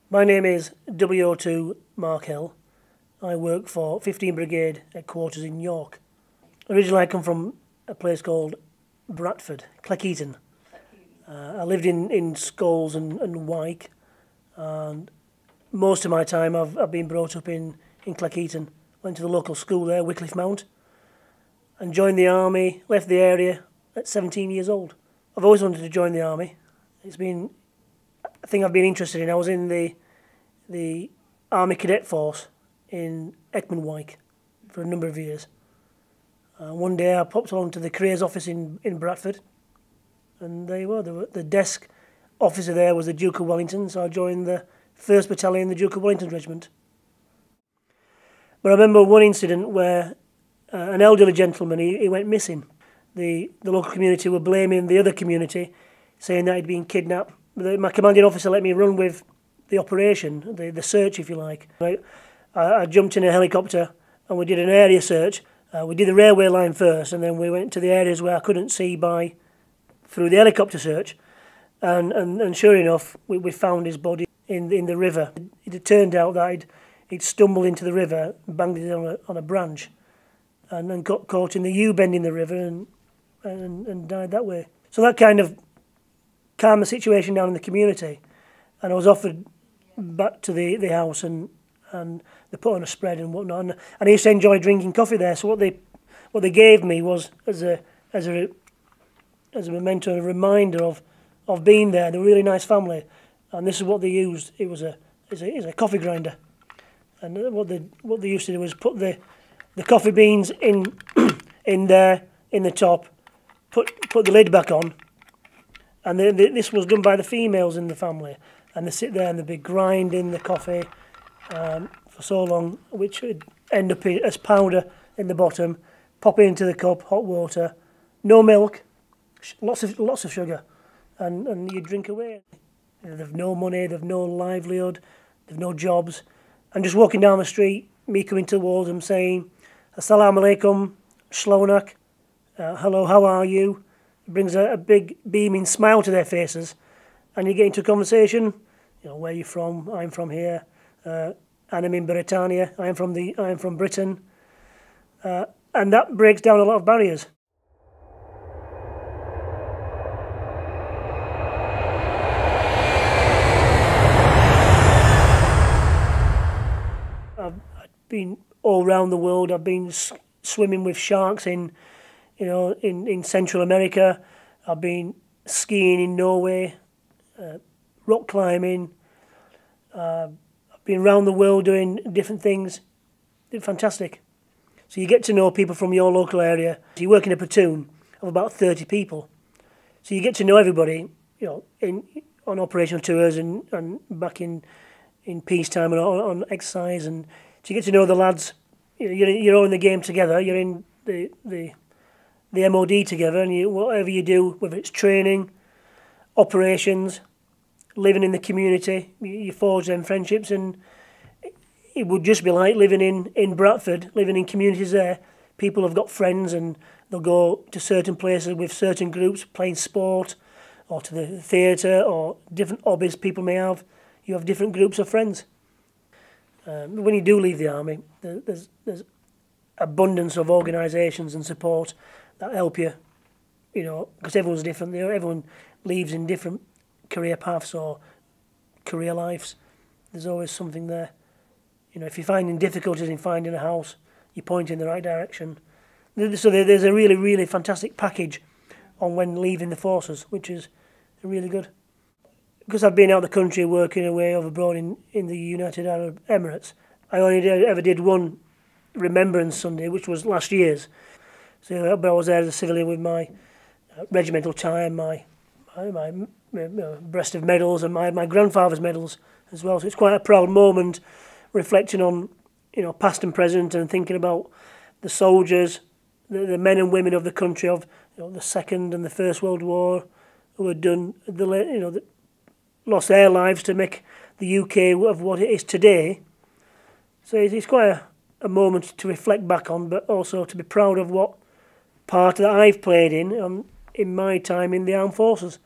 My name is W02 Mark Hill. I work for 15 Brigade Headquarters in York. Originally I come from a place called Bradford, Cleckheaton. I lived in Scholes and Wyke, and most of my time I've been brought up in Cleckheaton. Went to the local school there, Wycliffe Mount, and joined the army, left the area at 17 years old. I've always wanted to join the army. It's been a thing I've been interested in. I was in the Army Cadet Force in Wyke for a number of years. One day I popped along to the careers office in Bradford, and there you were. The desk officer there was the Duke of Wellington, so I joined the 1st Battalion, the Duke of Wellington Regiment. But I remember one incident where an elderly gentleman, he went missing. The local community were blaming the other community, saying that he'd been kidnapped. My commanding officer let me run with the operation, the search if you like. I jumped in a helicopter and we did an area search. We did the railway line first, and then we went to the areas where I couldn't see through the helicopter search, and sure enough we found his body in the river. It had turned out that he'd stumbled into the river, banged it on a branch, and then got caught in the U-bend in the river and died that way. So that kind of calmed the situation down in the community, and I was offered back to the house, and they put on a spread and whatnot. And I used to enjoy drinking coffee there. So what they gave me was as a memento, a reminder of being there. They're a really nice family, and this is what they used. It was a coffee grinder, and what they used to do was put the coffee beans in there in the top, put the lid back on, and this was done by the females in the family, and they sit there and they'd be grinding the coffee for so long, which would end up as powder in the bottom, pop it into the cup, hot water, no milk, lots of sugar, and you drink away. They've no money, they've no livelihood, they've no jobs, and just walking down the street, me coming towards them saying, "Assalamu alaikum, Shlonak, hello, how are you?" It brings a big beaming smile to their faces, and you get into a conversation. You know, where are you from? I'm from here. I'm in Britannia. I'm from Britain, and that breaks down a lot of barriers. I've been all around the world. I've been swimming with sharks in Central America. I've been skiing in Norway, rock climbing. I've been around the world doing different things. It's fantastic. So you get to know people from your local area. So you work in a platoon of about 30 people. So you get to know everybody, on operational tours and back in peacetime and on exercise. And so you get to know the lads. You're all in the game together. You're in the MOD together, and whatever you do, whether it's training, operations, living in the community, you forge them friendships, and it would just be like living in Bradford, living in communities there. People have got friends, and they'll go to certain places with certain groups, playing sport, or to the theatre, or different hobbies people may have. You have different groups of friends. When you do leave the army, there's abundance of organisations and support that help you, because everyone's different. Everyone leaves in different career paths or career lives. There's always something there. If you're finding difficulties in finding a house, you point in the right direction. So there's a really, really fantastic package on when leaving the forces, which is really good. Because I've been out of the country working away over abroad in the United Arab Emirates, I only ever did one Remembrance Sunday, which was last year's. So but I was there as a civilian with my regimental tie, my breast of medals, and my grandfather's medals as well. So it's quite a proud moment, reflecting on past and present, and thinking about the soldiers, the men and women of the country of the Second and the First World War, who had done lost their lives to make the UK of what it is today. So it's quite a moment to reflect back on, but also to be proud of what part that I've played in my time in the armed forces.